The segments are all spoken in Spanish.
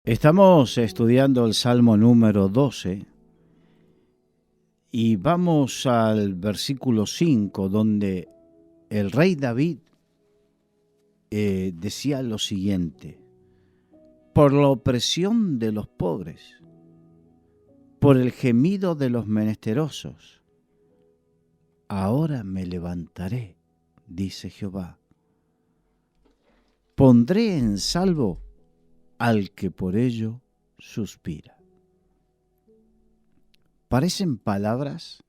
Estamos estudiando el Salmo número 12 y vamos al versículo 5, donde el rey David decía lo siguiente: por la opresión de los pobres, por el gemido de los menesterosos, ahora me levantaré, dice Jehová. Pondré en salvo al que por ello suspira. Parecen palabras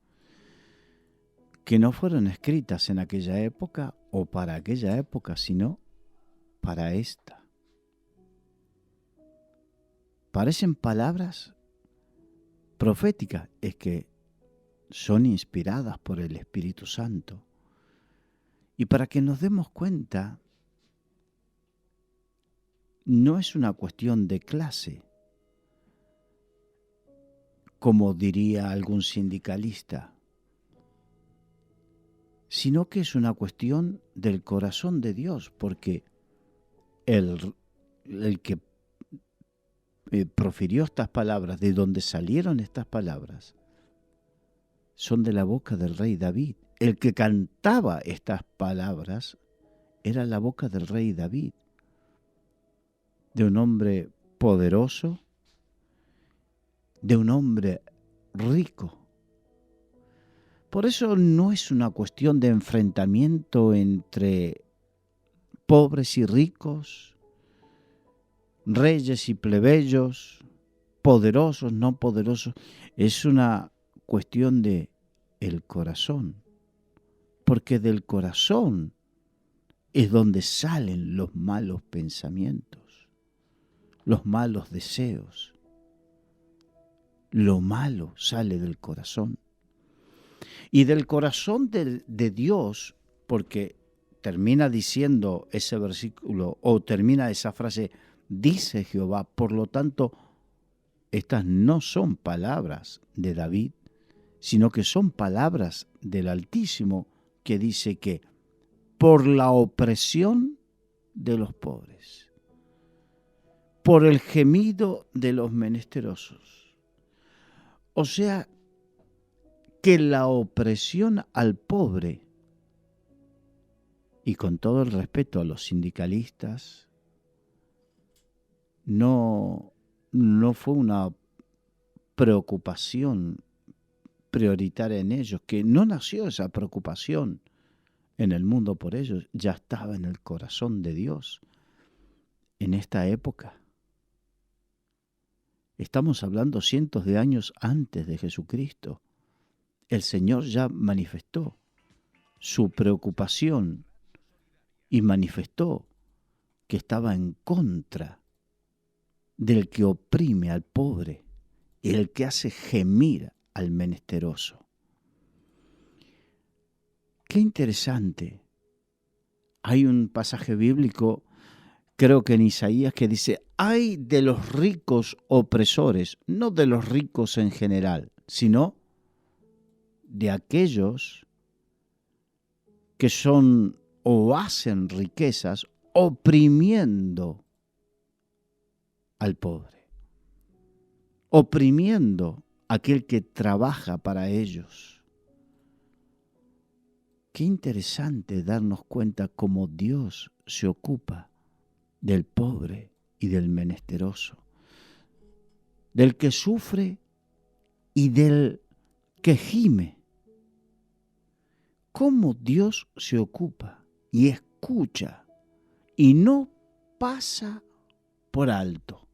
que no fueron escritas en aquella época o para aquella época, sino para esta. Parecen palabras proféticas, es que son inspiradas por el Espíritu Santo. Y para que nos demos cuenta, no es una cuestión de clase, como diría algún sindicalista, sino que es una cuestión del corazón de Dios, porque el que profirió estas palabras, de donde salieron estas palabras, son de la boca del rey David. El que cantaba estas palabras era la boca del rey David, de un hombre poderoso, de un hombre rico. Por eso no es una cuestión de enfrentamiento entre pobres y ricos, reyes y plebeyos, poderosos, no poderosos. Es una cuestión de el corazón, porque del corazón es donde salen los malos pensamientos, los malos deseos. Lo malo sale del corazón. Y del corazón de Dios, porque termina diciendo ese versículo, o termina esa frase, dice Jehová. Por lo tanto, estas no son palabras de David, sino que son palabras del Altísimo, que dice que por la opresión de los pobres, por el gemido de los menesterosos. O sea, que la opresión al pobre, y con todo el respeto a los sindicalistas, no fue una preocupación prioritaria en ellos, que no nació esa preocupación en el mundo por ellos, ya estaba en el corazón de Dios en esta época. Estamos hablando cientos de años antes de Jesucristo. El Señor ya manifestó su preocupación y manifestó que estaba en contra del que oprime al pobre y el que hace gemir al menesteroso. Qué interesante. Hay un pasaje bíblico, creo que en Isaías, que dice: ay de los ricos opresores, no de los ricos en general, sino de aquellos que son o hacen riquezas oprimiendo al pobre, oprimiendo a aquel que trabaja para ellos. Qué interesante darnos cuenta cómo Dios se ocupa del pobre y del menesteroso, del que sufre y del que gime. Cómo Dios se ocupa y escucha y no pasa por alto.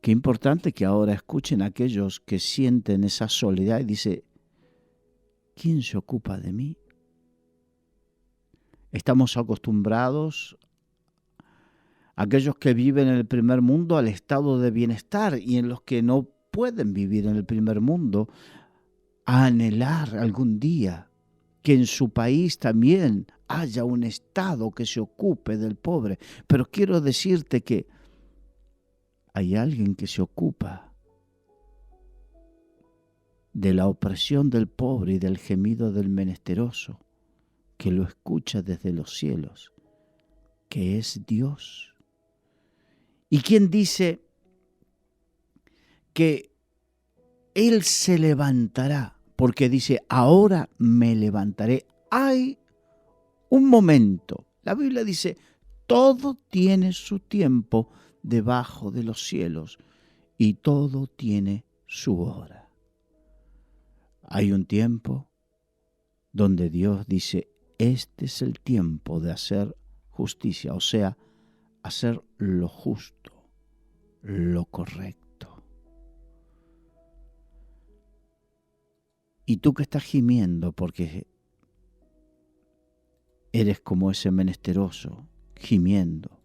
Qué importante que ahora escuchen a aquellos que sienten esa soledad y dicen: ¿quién se ocupa de mí? Estamos acostumbrados, aquellos que viven en el primer mundo, al estado de bienestar, y en los que no pueden vivir en el primer mundo, a anhelar algún día que en su país también haya un Estado que se ocupe del pobre. Pero quiero decirte que hay alguien que se ocupa de la opresión del pobre y del gemido del menesteroso, que lo escucha desde los cielos, que es Dios. ¿Y quién dice que Él se levantará? Porque dice, ahora me levantaré. Hay un momento. La Biblia dice, todo tiene su tiempo debajo de los cielos y todo tiene su hora. Hay un tiempo donde Dios dice, este es el tiempo de hacer justicia, o sea, hacer lo justo, lo correcto. Y tú que estás gimiendo porque eres como ese menesteroso, gimiendo,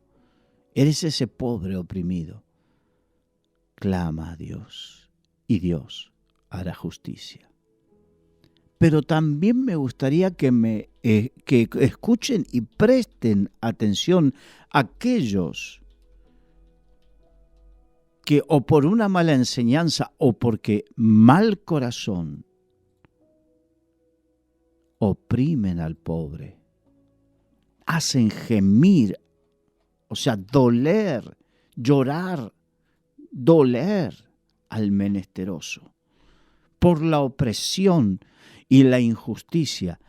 eres ese pobre oprimido, clama a Dios y Dios hará justicia. Pero también me gustaría que escuchen y presten atención a aquellos que o por una mala enseñanza o porque mal corazón oprimen al pobre, hacen gemir, o sea, doler, llorar, doler al menesteroso por la opresión y la injusticia.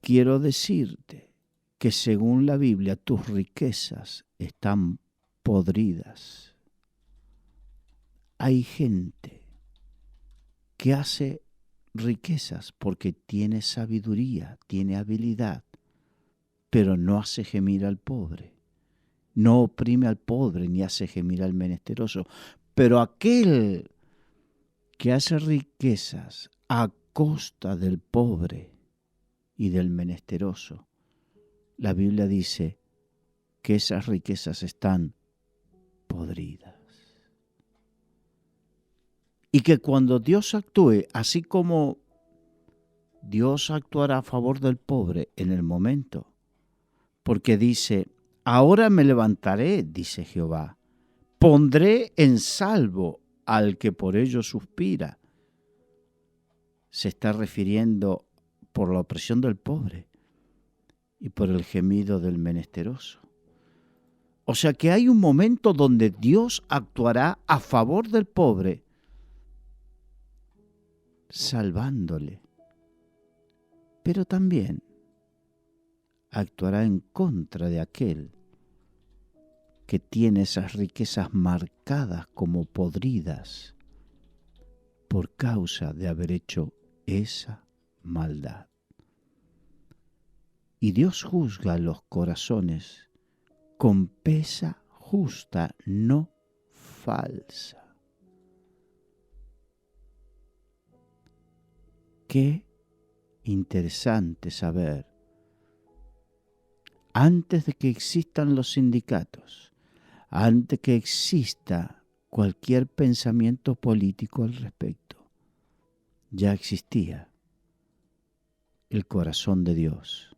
Quiero decirte que según la Biblia tus riquezas están podridas. Hay gente que hace riquezas porque tiene sabiduría, tiene habilidad, pero no hace gemir al pobre. No oprime al pobre ni hace gemir al menesteroso. Pero aquel que hace riquezas a costa del pobre y del menesteroso, la Biblia dice que esas riquezas están podridas. Y que cuando Dios actúe, así como Dios actuará a favor del pobre en el momento, porque dice, ahora me levantaré, dice Jehová, pondré en salvo al que por ello suspira. Se está refiriendo por la opresión del pobre y por el gemido del menesteroso. O sea que hay un momento donde Dios actuará a favor del pobre, salvándole, pero también actuará en contra de aquel que tiene esas riquezas marcadas como podridas por causa de haber hecho esa maldad. Y Dios juzga los corazones con pesa justa, no falsa. Qué interesante saber, antes de que existan los sindicatos, antes que exista cualquier pensamiento político al respecto, ya existía el corazón de Dios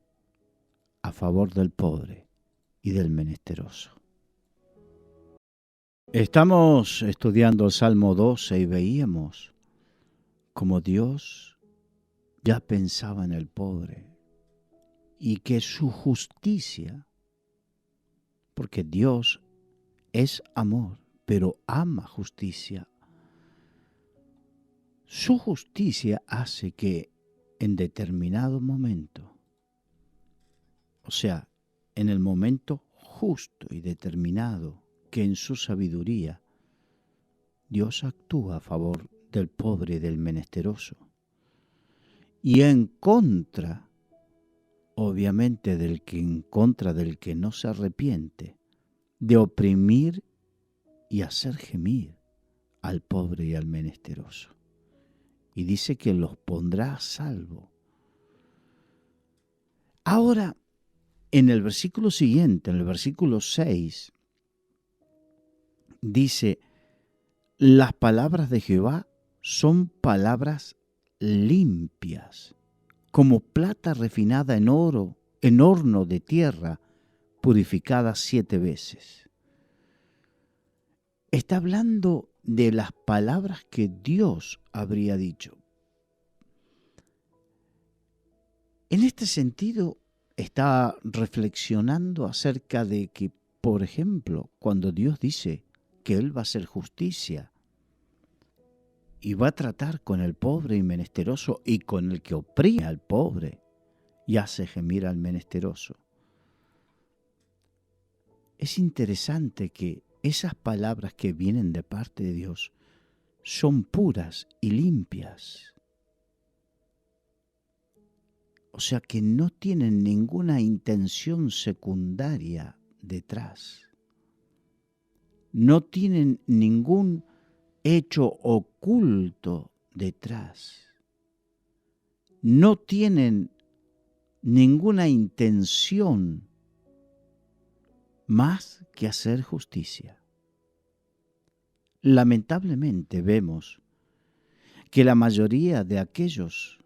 a favor del pobre y del menesteroso. Estamos estudiando el Salmo 12 y veíamos cómo Dios ya pensaba en el pobre y que su justicia, porque Dios es amor, pero ama justicia. Su justicia hace que en determinado momento, o sea, en el momento justo y determinado, que en su sabiduría Dios actúa a favor del pobre y del menesteroso y en contra, obviamente, en contra del que no se arrepiente, de oprimir y hacer gemir al pobre y al menesteroso. Y dice que los pondrá a salvo. Ahora, en el versículo siguiente, en el versículo 6, dice, las palabras de Jehová son palabras limpias, como plata refinada en oro, en horno de tierra, purificada 7 veces. Está hablando de las palabras que Dios habría dicho. En este sentido, está reflexionando acerca de que Por ejemplo, cuando Dios dice que Él va a hacer justicia y va a tratar con el pobre y menesteroso y con el que oprime al pobre y hace gemir al menesteroso. Es interesante que esas palabras que vienen de parte de Dios son puras y limpias. O sea que no tienen ninguna intención secundaria detrás. No tienen ningún hecho oculto detrás. No tienen ninguna intención más que hacer justicia. Lamentablemente vemos que la mayoría de aquellos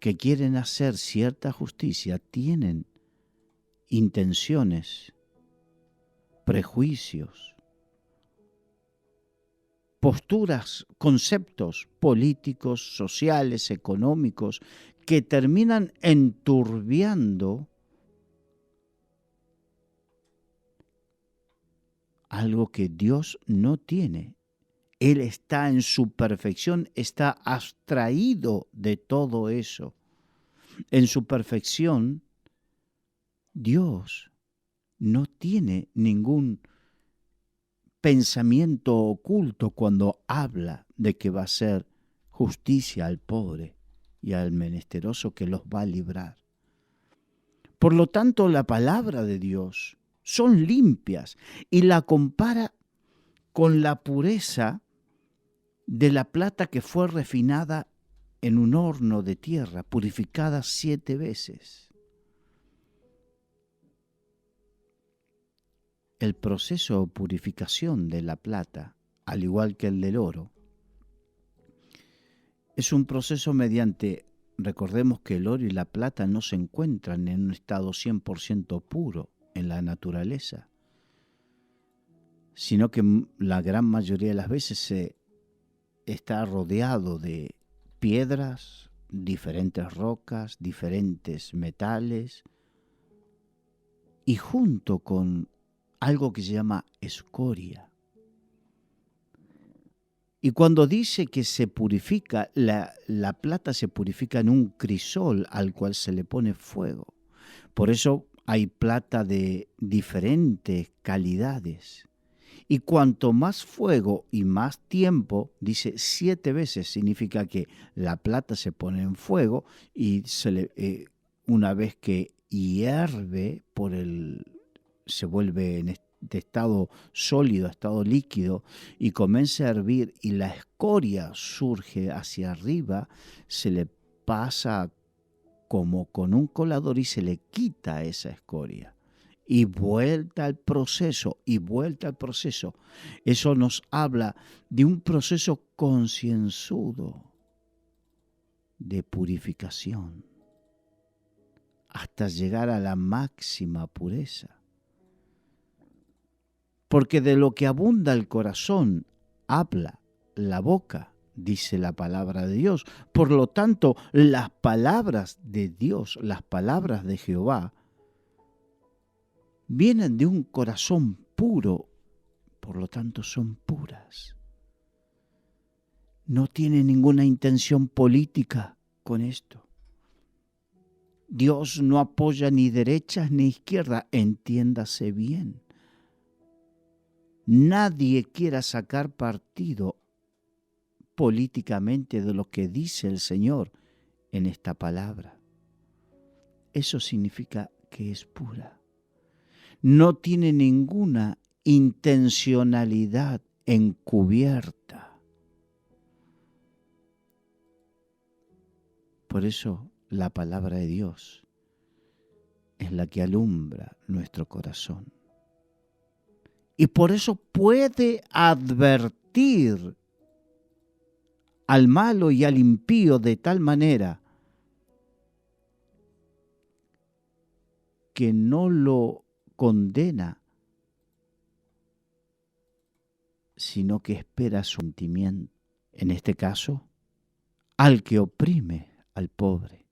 que quieren hacer cierta justicia tienen intenciones, prejuicios, posturas, conceptos políticos, sociales, económicos, que terminan enturbiando algo que Dios no tiene. Él está en su perfección, está abstraído de todo eso. En su perfección, Dios no tiene ningún pensamiento oculto cuando habla de que va a hacer justicia al pobre y al menesteroso, que los va a librar. Por lo tanto, la palabra de Dios son limpias y la compara con la pureza de la plata que fue refinada en un horno de tierra, purificada 7 veces. El proceso de purificación de la plata, al igual que el del oro, es un proceso mediante, recordemos que el oro y la plata no se encuentran en un estado 100% puro en la naturaleza, sino que la gran mayoría de las veces se está rodeado de piedras, diferentes rocas, diferentes metales, y junto con algo que se llama escoria. Y cuando dice que se purifica, la plata se purifica en un crisol al cual se le pone fuego. Por eso hay plata de diferentes calidades. Y cuanto más fuego y más tiempo, dice 7 veces, significa que la plata se pone en fuego y una vez que hierve se vuelve de estado sólido a estado líquido y comienza a hervir y la escoria surge hacia arriba, se le pasa como con un colador y se le quita esa escoria. Y vuelta al proceso, y vuelta al proceso. Eso nos habla de un proceso concienzudo de purificación hasta llegar a la máxima pureza. Porque de lo que abunda el corazón, habla la boca, dice la palabra de Dios. Por lo tanto, las palabras de Dios, las palabras de Jehová, vienen de un corazón puro, por lo tanto son puras. No tiene ninguna intención política con esto. Dios no apoya ni derechas ni izquierdas, entiéndase bien. Nadie quiera sacar partido políticamente de lo que dice el Señor en esta palabra. Eso significa que es pura. No tiene ninguna intencionalidad encubierta. Por eso la palabra de Dios es la que alumbra nuestro corazón. Y por eso puede advertir al malo y al impío de tal manera que no lo condena, sino que espera su sentimiento. En este caso, al que oprime al pobre,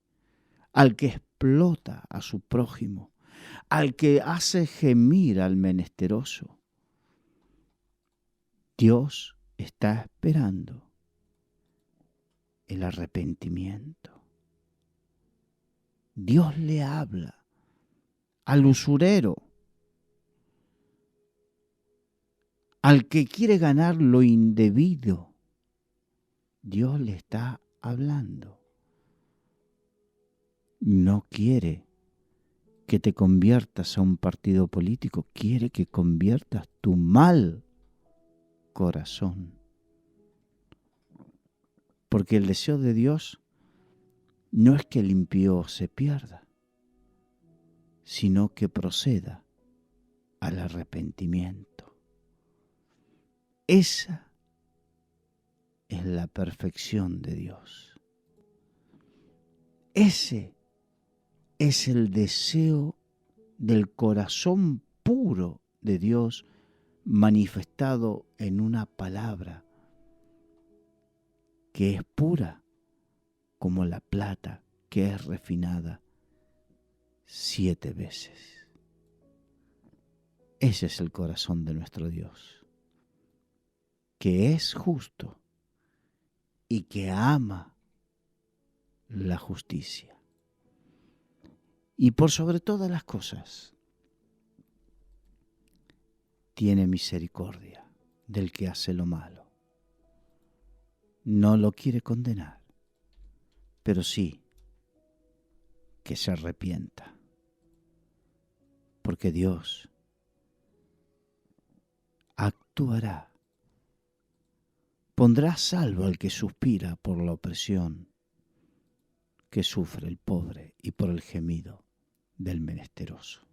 al que explota a su prójimo, al que hace gemir al menesteroso. Dios está esperando el arrepentimiento. Dios le habla al usurero, al que quiere ganar lo indebido. Dios le está hablando. No quiere que te conviertas a un partido político, quiere que conviertas tu mal corazón. Porque el deseo de Dios no es que el impío se pierda, sino que proceda al arrepentimiento. Esa es la perfección de Dios. Ese es el deseo del corazón puro de Dios manifestado en una palabra que es pura como la plata que es refinada 7 veces. Ese es el corazón de nuestro Dios, que es justo y que ama la justicia. Y por sobre todas las cosas, tiene misericordia del que hace lo malo. No lo quiere condenar, pero sí que se arrepienta. Porque Dios actuará, pondrá a salvo al que suspira por la opresión que sufre el pobre y por el gemido del menesteroso.